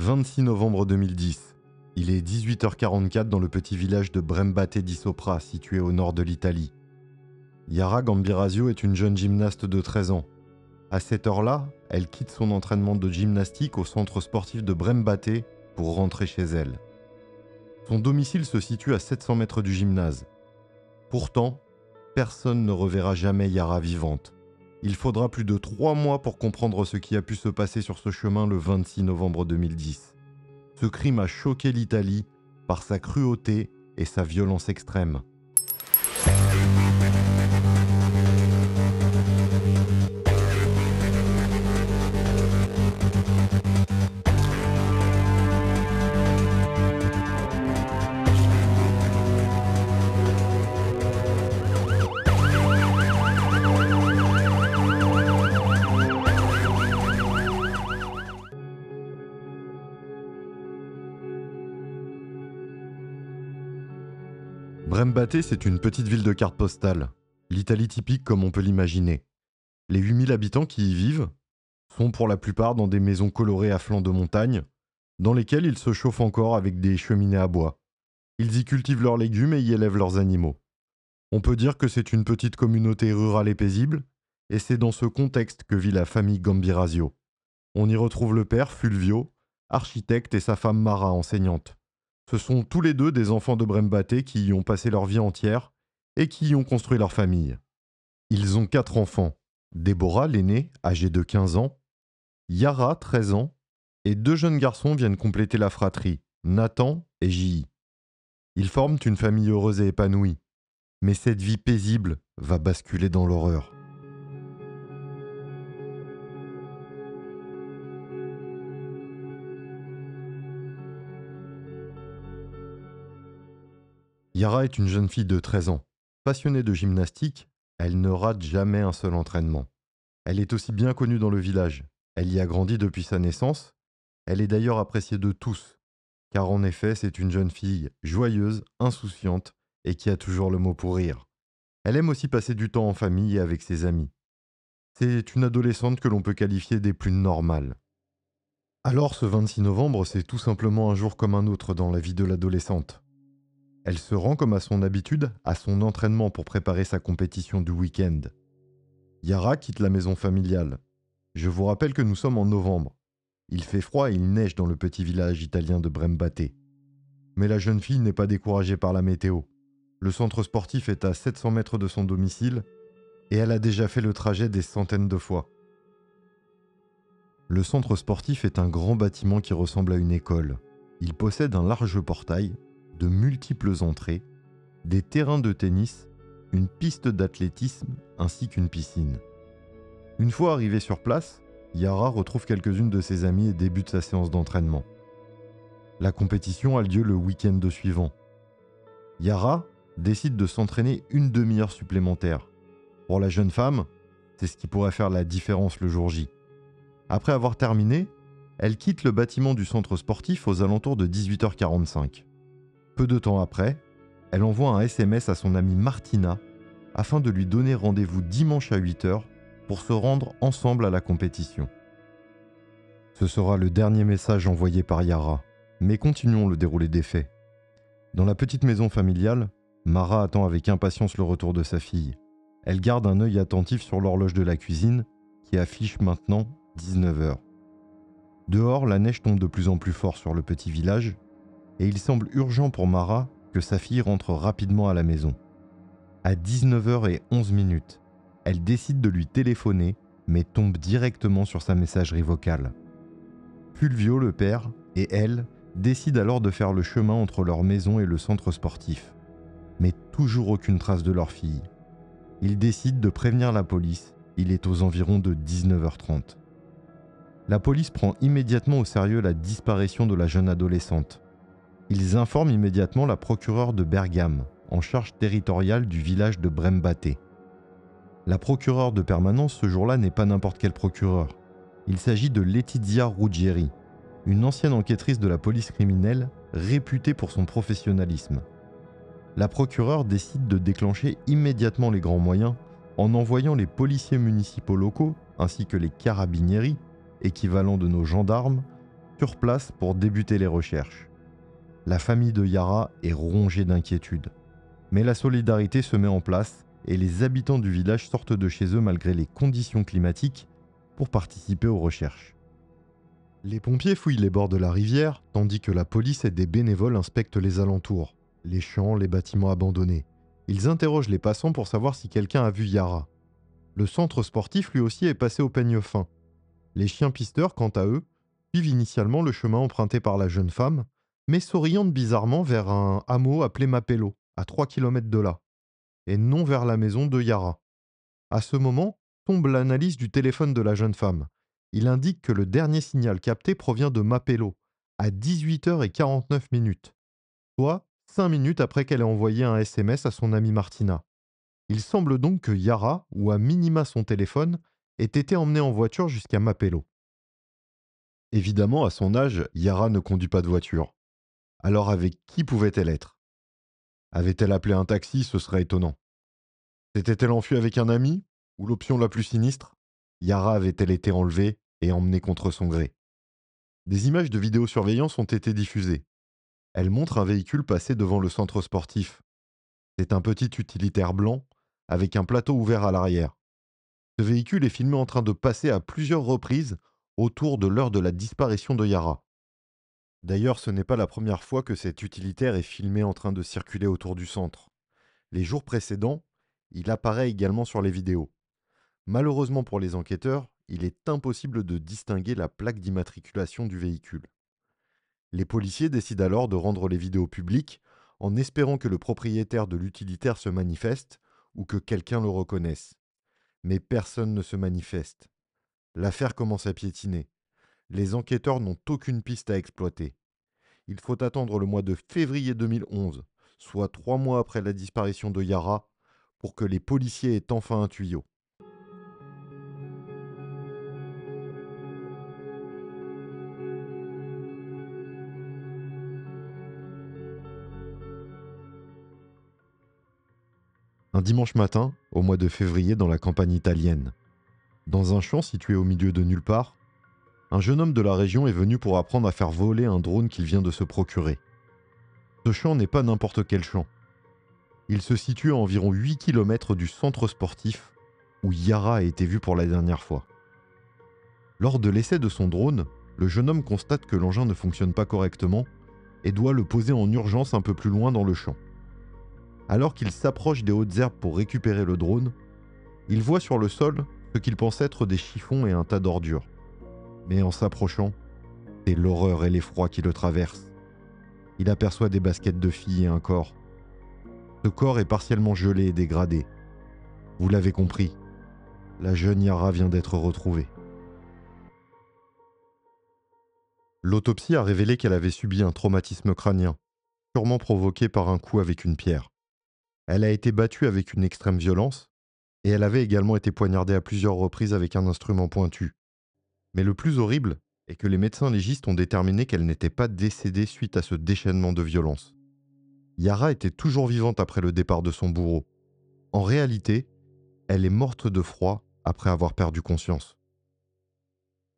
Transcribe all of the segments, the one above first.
26 novembre 2010. Il est 18h44 dans le petit village de Brembate di Sopra, situé au nord de l'Italie. Yara Gambirasio est une jeune gymnaste de 13 ans. À cette heure-là, elle quitte son entraînement de gymnastique au centre sportif de Brembate pour rentrer chez elle. Son domicile se situe à 700 mètres du gymnase. Pourtant, personne ne reverra jamais Yara vivante. Il faudra plus de 3 mois pour comprendre ce qui a pu se passer sur ce chemin le 26 novembre 2010. Ce crime a choqué l'Italie par sa cruauté et sa violence extrême. Brembate, c'est une petite ville de carte postale, l'Italie typique comme on peut l'imaginer. Les 8000 habitants qui y vivent sont pour la plupart dans des maisons colorées à flanc de montagne, dans lesquelles ils se chauffent encore avec des cheminées à bois. Ils y cultivent leurs légumes et y élèvent leurs animaux. On peut dire que c'est une petite communauté rurale et paisible, et c'est dans ce contexte que vit la famille Gambirasio. On y retrouve le père, Fulvio, architecte, et sa femme Mara, enseignante. Ce sont tous les deux des enfants de Brembate qui y ont passé leur vie entière et qui y ont construit leur famille. Ils ont 4 enfants, Déborah, l'aînée, âgée de 15 ans, Yara, 13 ans, et 2 jeunes garçons viennent compléter la fratrie, Nathan et J.I. Ils forment une famille heureuse et épanouie, mais cette vie paisible va basculer dans l'horreur. Yara est une jeune fille de 13 ans. Passionnée de gymnastique, elle ne rate jamais un seul entraînement. Elle est aussi bien connue dans le village. Elle y a grandi depuis sa naissance. Elle est d'ailleurs appréciée de tous, car en effet, c'est une jeune fille joyeuse, insouciante et qui a toujours le mot pour rire. Elle aime aussi passer du temps en famille et avec ses amis. C'est une adolescente que l'on peut qualifier des plus normales. Alors ce 26 novembre, c'est tout simplement un jour comme un autre dans la vie de l'adolescente. Elle se rend comme à son habitude à son entraînement pour préparer sa compétition du week-end. Yara quitte la maison familiale. Je vous rappelle que nous sommes en novembre. Il fait froid et il neige dans le petit village italien de Brembate. Mais la jeune fille n'est pas découragée par la météo. Le centre sportif est à 700 mètres de son domicile et elle a déjà fait le trajet des centaines de fois. Le centre sportif est un grand bâtiment qui ressemble à une école. Il possède un large portail, de multiples entrées, des terrains de tennis, une piste d'athlétisme ainsi qu'une piscine. Une fois arrivée sur place, Yara retrouve quelques-unes de ses amies et débute sa séance d'entraînement. La compétition a lieu le week-end suivant. Yara décide de s'entraîner une demi-heure supplémentaire. Pour la jeune femme, c'est ce qui pourrait faire la différence le jour J. Après avoir terminé, elle quitte le bâtiment du centre sportif aux alentours de 18h45. Peu de temps après, elle envoie un SMS à son amie Martina afin de lui donner rendez-vous dimanche à 8h pour se rendre ensemble à la compétition. Ce sera le dernier message envoyé par Yara, mais continuons le déroulé des faits. Dans la petite maison familiale, Mara attend avec impatience le retour de sa fille. Elle garde un œil attentif sur l'horloge de la cuisine qui affiche maintenant 19h. Dehors, la neige tombe de plus en plus fort sur le petit village et il semble urgent pour Mara que sa fille rentre rapidement à la maison. À 19h11, elle décide de lui téléphoner, mais tombe directement sur sa messagerie vocale. Fulvio, le père, et elle décident alors de faire le chemin entre leur maison et le centre sportif. Mais toujours aucune trace de leur fille. Ils décident de prévenir la police, il est aux environs de 19h30. La police prend immédiatement au sérieux la disparition de la jeune adolescente. Ils informent immédiatement la procureure de Bergame, en charge territoriale du village de Brembate. La procureure de permanence ce jour-là n'est pas n'importe quelle procureure. Il s'agit de Letizia Ruggieri, une ancienne enquêtrice de la police criminelle réputée pour son professionnalisme. La procureure décide de déclencher immédiatement les grands moyens en envoyant les policiers municipaux locaux ainsi que les carabinieri, équivalent de nos gendarmes, sur place pour débuter les recherches. La famille de Yara est rongée d'inquiétude. Mais la solidarité se met en place et les habitants du village sortent de chez eux malgré les conditions climatiques pour participer aux recherches. Les pompiers fouillent les bords de la rivière, tandis que la police et des bénévoles inspectent les alentours, les champs, les bâtiments abandonnés. Ils interrogent les passants pour savoir si quelqu'un a vu Yara. Le centre sportif lui aussi est passé au peigne fin. Les chiens pisteurs, quant à eux, suivent initialement le chemin emprunté par la jeune femme, mais s'orientent bizarrement vers un hameau appelé Mapello, à 3 km de là, et non vers la maison de Yara. À ce moment, tombe l'analyse du téléphone de la jeune femme. Il indique que le dernier signal capté provient de Mapello, à 18h49, soit 5 minutes après qu'elle ait envoyé un SMS à son amie Martina. Il semble donc que Yara, ou à minima son téléphone, ait été emmenée en voiture jusqu'à Mapello. Évidemment, à son âge, Yara ne conduit pas de voiture. Alors avec qui pouvait-elle être? Avait-elle appelé un taxi? Ce serait étonnant. S'était-elle enfuie avec un ami? Ou l'option la plus sinistre? Yara avait-elle été enlevée et emmenée contre son gré? Des images de vidéosurveillance ont été diffusées. Elles montrent un véhicule passer devant le centre sportif. C'est un petit utilitaire blanc avec un plateau ouvert à l'arrière. Ce véhicule est filmé en train de passer à plusieurs reprises autour de l'heure de la disparition de Yara. D'ailleurs, ce n'est pas la première fois que cet utilitaire est filmé en train de circuler autour du centre. Les jours précédents, il apparaît également sur les vidéos. Malheureusement pour les enquêteurs, il est impossible de distinguer la plaque d'immatriculation du véhicule. Les policiers décident alors de rendre les vidéos publiques en espérant que le propriétaire de l'utilitaire se manifeste ou que quelqu'un le reconnaisse. Mais personne ne se manifeste. L'affaire commence à piétiner. Les enquêteurs n'ont aucune piste à exploiter. Il faut attendre le mois de février 2011, soit 3 mois après la disparition de Yara, pour que les policiers aient enfin un tuyau. Un dimanche matin, au mois de février, dans la campagne italienne. Dans un champ situé au milieu de nulle part, un jeune homme de la région est venu pour apprendre à faire voler un drone qu'il vient de se procurer. Ce champ n'est pas n'importe quel champ. Il se situe à environ 8 km du centre sportif où Yara a été vue pour la dernière fois. Lors de l'essai de son drone, le jeune homme constate que l'engin ne fonctionne pas correctement et doit le poser en urgence un peu plus loin dans le champ. Alors qu'il s'approche des hautes herbes pour récupérer le drone, il voit sur le sol ce qu'il pense être des chiffons et un tas d'ordures. Mais en s'approchant, c'est l'horreur et l'effroi qui le traversent. Il aperçoit des baskets de filles et un corps. Ce corps est partiellement gelé et dégradé. Vous l'avez compris, la jeune Yara vient d'être retrouvée. L'autopsie a révélé qu'elle avait subi un traumatisme crânien, sûrement provoqué par un coup avec une pierre. Elle a été battue avec une extrême violence et elle avait également été poignardée à plusieurs reprises avec un instrument pointu. Mais le plus horrible est que les médecins légistes ont déterminé qu'elle n'était pas décédée suite à ce déchaînement de violence. Yara était toujours vivante après le départ de son bourreau. En réalité, elle est morte de froid après avoir perdu conscience.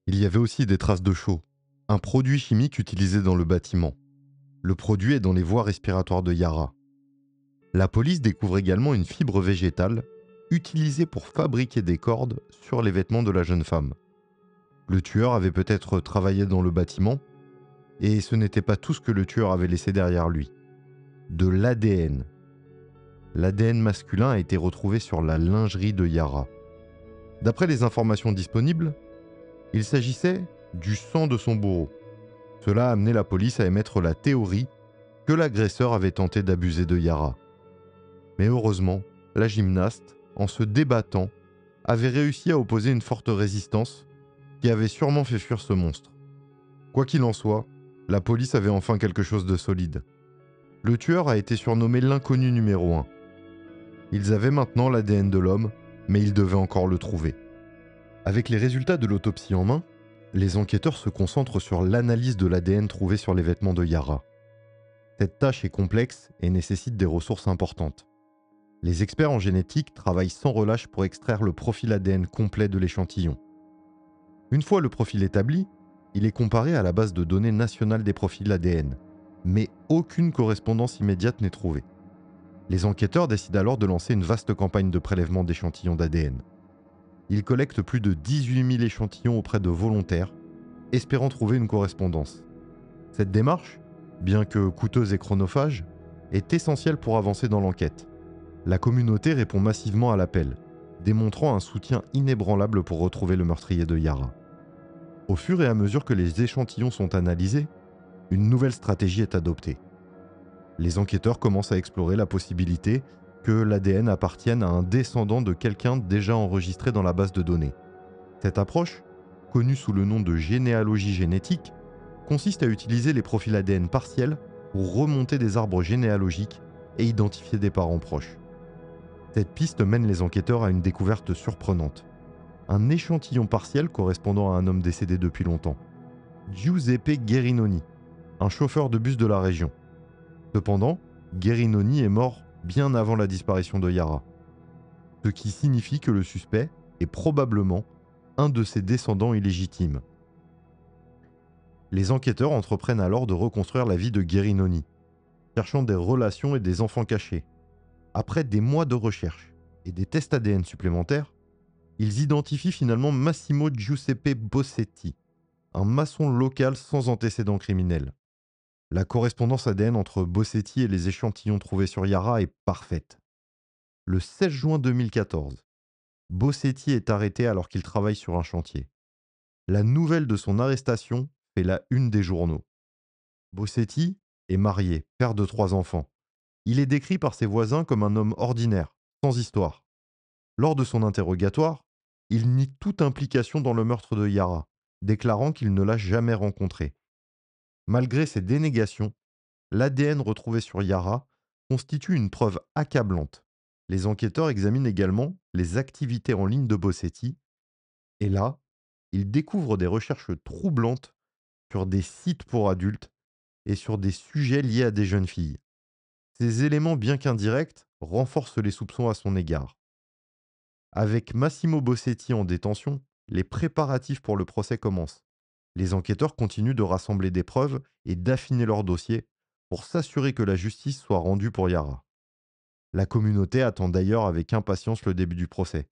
Il y avait aussi des traces de chaux, un produit chimique utilisé dans le bâtiment. Le produit est dans les voies respiratoires de Yara. La police découvre également une fibre végétale utilisée pour fabriquer des cordes sur les vêtements de la jeune femme. Le tueur avait peut-être travaillé dans le bâtiment, et ce n'était pas tout ce que le tueur avait laissé derrière lui. De l'ADN. L'ADN masculin a été retrouvé sur la lingerie de Yara. D'après les informations disponibles, il s'agissait du sang de son bourreau. Cela a amené la police à émettre la théorie que l'agresseur avait tenté d'abuser de Yara. Mais heureusement, la gymnaste, en se débattant, avait réussi à opposer une forte résistance qui avait sûrement fait fuir ce monstre. Quoi qu'il en soit, la police avait enfin quelque chose de solide. Le tueur a été surnommé l'inconnu numéro 1. Ils avaient maintenant l'ADN de l'homme, mais ils devaient encore le trouver. Avec les résultats de l'autopsie en main, les enquêteurs se concentrent sur l'analyse de l'ADN trouvé sur les vêtements de Yara. Cette tâche est complexe et nécessite des ressources importantes. Les experts en génétique travaillent sans relâche pour extraire le profil ADN complet de l'échantillon. Une fois le profil établi, Il est comparé à la base de données nationale des profils ADN, mais aucune correspondance immédiate n'est trouvée. Les enquêteurs décident alors de lancer une vaste campagne de prélèvement d'échantillons d'ADN. Ils collectent plus de 18 000 échantillons auprès de volontaires, espérant trouver une correspondance. Cette démarche, bien que coûteuse et chronophage, est essentielle pour avancer dans l'enquête. La communauté répond massivement à l'appel, démontrant un soutien inébranlable pour retrouver le meurtrier de Yara. Au fur et à mesure que les échantillons sont analysés, une nouvelle stratégie est adoptée. Les enquêteurs commencent à explorer la possibilité que l'ADN appartienne à un descendant de quelqu'un déjà enregistré dans la base de données. Cette approche, connue sous le nom de généalogie génétique, consiste à utiliser les profils ADN partiels pour remonter des arbres généalogiques et identifier des parents proches. Cette piste mène les enquêteurs à une découverte surprenante. Un échantillon partiel correspondant à un homme décédé depuis longtemps. Giuseppe Guerinoni, un chauffeur de bus de la région. Cependant, Guerinoni est mort bien avant la disparition de Yara, ce qui signifie que le suspect est probablement un de ses descendants illégitimes. Les enquêteurs entreprennent alors de reconstruire la vie de Guerinoni, cherchant des relations et des enfants cachés. Après des mois de recherche et des tests ADN supplémentaires, ils identifient finalement Massimo Giuseppe Bossetti, un maçon local sans antécédents criminels. La correspondance ADN entre Bossetti et les échantillons trouvés sur Yara est parfaite. Le 16 juin 2014, Bossetti est arrêté alors qu'il travaille sur un chantier. La nouvelle de son arrestation fait la une des journaux. Bossetti est marié, père de 3 enfants. Il est décrit par ses voisins comme un homme ordinaire, sans histoire. Lors de son interrogatoire, il nie toute implication dans le meurtre de Yara, déclarant qu'il ne l'a jamais rencontrée. Malgré ces dénégations, l'ADN retrouvé sur Yara constitue une preuve accablante. Les enquêteurs examinent également les activités en ligne de Bossetti, et là, ils découvrent des recherches troublantes sur des sites pour adultes et sur des sujets liés à des jeunes filles. Ces éléments, bien qu'indirects, renforcent les soupçons à son égard. Avec Massimo Bossetti en détention, les préparatifs pour le procès commencent. Les enquêteurs continuent de rassembler des preuves et d'affiner leur dossier pour s'assurer que la justice soit rendue pour Yara. La communauté attend d'ailleurs avec impatience le début du procès,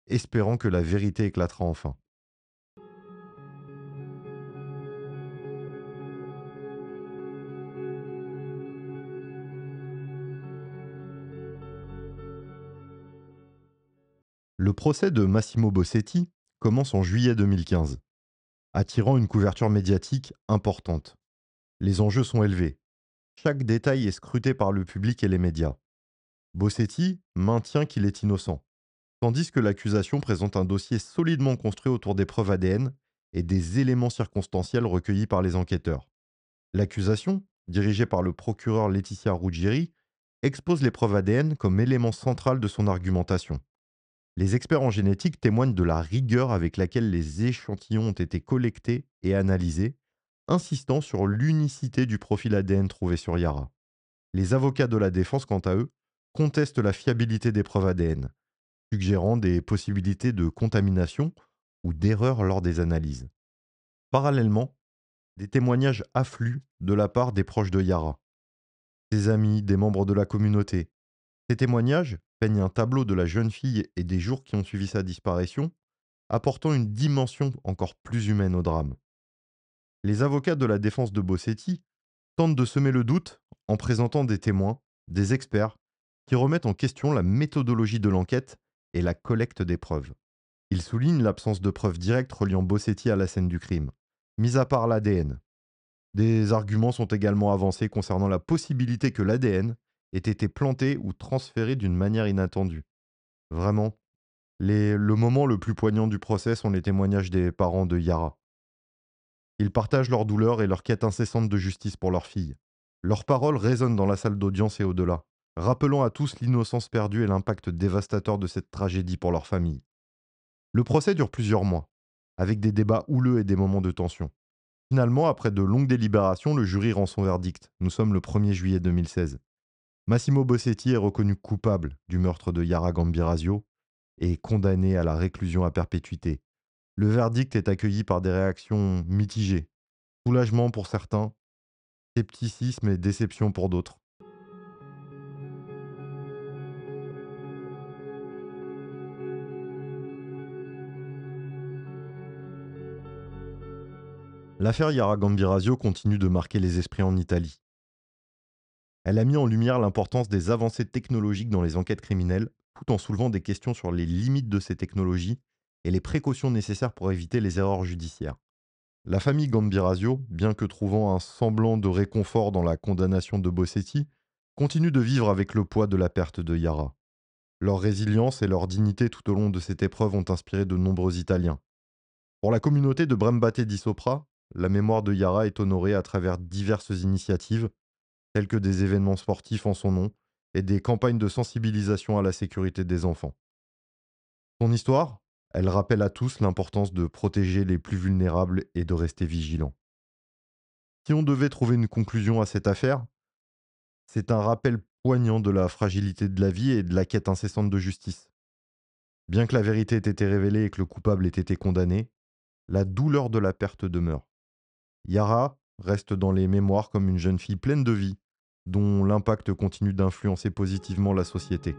espérant que la vérité éclatera enfin. Le procès de Massimo Bossetti commence en juillet 2015, attirant une couverture médiatique importante. Les enjeux sont élevés. Chaque détail est scruté par le public et les médias. Bossetti maintient qu'il est innocent, tandis que l'accusation présente un dossier solidement construit autour des preuves ADN et des éléments circonstanciels recueillis par les enquêteurs. L'accusation, dirigée par le procureur Laetitia Ruggieri, expose les preuves ADN comme élément central de son argumentation. Les experts en génétique témoignent de la rigueur avec laquelle les échantillons ont été collectés et analysés, insistant sur l'unicité du profil ADN trouvé sur Yara. Les avocats de la défense, quant à eux, contestent la fiabilité des preuves ADN, suggérant des possibilités de contamination ou d'erreur lors des analyses. Parallèlement, des témoignages affluent de la part des proches de Yara, des amis, des membres de la communauté. Ces témoignages peignent un tableau de la jeune fille et des jours qui ont suivi sa disparition, apportant une dimension encore plus humaine au drame. Les avocats de la défense de Bossetti tentent de semer le doute en présentant des témoins, des experts, qui remettent en question la méthodologie de l'enquête et la collecte des preuves. Ils soulignent l'absence de preuves directes reliant Bossetti à la scène du crime, mis à part l'ADN. Des arguments sont également avancés concernant la possibilité que l'ADN ait été planté ou transféré d'une manière inattendue. Vraiment, le moment le plus poignant du procès sont les témoignages des parents de Yara. Ils partagent leur douleur et leur quête incessante de justice pour leur fille. Leurs paroles résonnent dans la salle d'audience et au-delà, rappelant à tous l'innocence perdue et l'impact dévastateur de cette tragédie pour leur famille. Le procès dure plusieurs mois, avec des débats houleux et des moments de tension. Finalement, après de longues délibérations, le jury rend son verdict. Nous sommes le 1er juillet 2016. Massimo Bossetti est reconnu coupable du meurtre de Yara Gambirasio et condamné à la réclusion à perpétuité. Le verdict est accueilli par des réactions mitigées, Soulagement pour certains, scepticisme et déception pour d'autres. L'affaire Yara Gambirasio continue de marquer les esprits en Italie. Elle a mis en lumière l'importance des avancées technologiques dans les enquêtes criminelles, tout en soulevant des questions sur les limites de ces technologies et les précautions nécessaires pour éviter les erreurs judiciaires. La famille Gambirasio, bien que trouvant un semblant de réconfort dans la condamnation de Bossetti, continue de vivre avec le poids de la perte de Yara. Leur résilience et leur dignité tout au long de cette épreuve ont inspiré de nombreux Italiens. Pour la communauté de Brembate di Sopra, la mémoire de Yara est honorée à travers diverses initiatives, telles que des événements sportifs en son nom et des campagnes de sensibilisation à la sécurité des enfants. Son histoire, elle rappelle à tous l'importance de protéger les plus vulnérables et de rester vigilant. Si on devait trouver une conclusion à cette affaire, c'est un rappel poignant de la fragilité de la vie et de la quête incessante de justice. Bien que la vérité ait été révélée et que le coupable ait été condamné, la douleur de la perte demeure. Yara reste dans les mémoires comme une jeune fille pleine de vie, dont l'impact continue d'influencer positivement la société.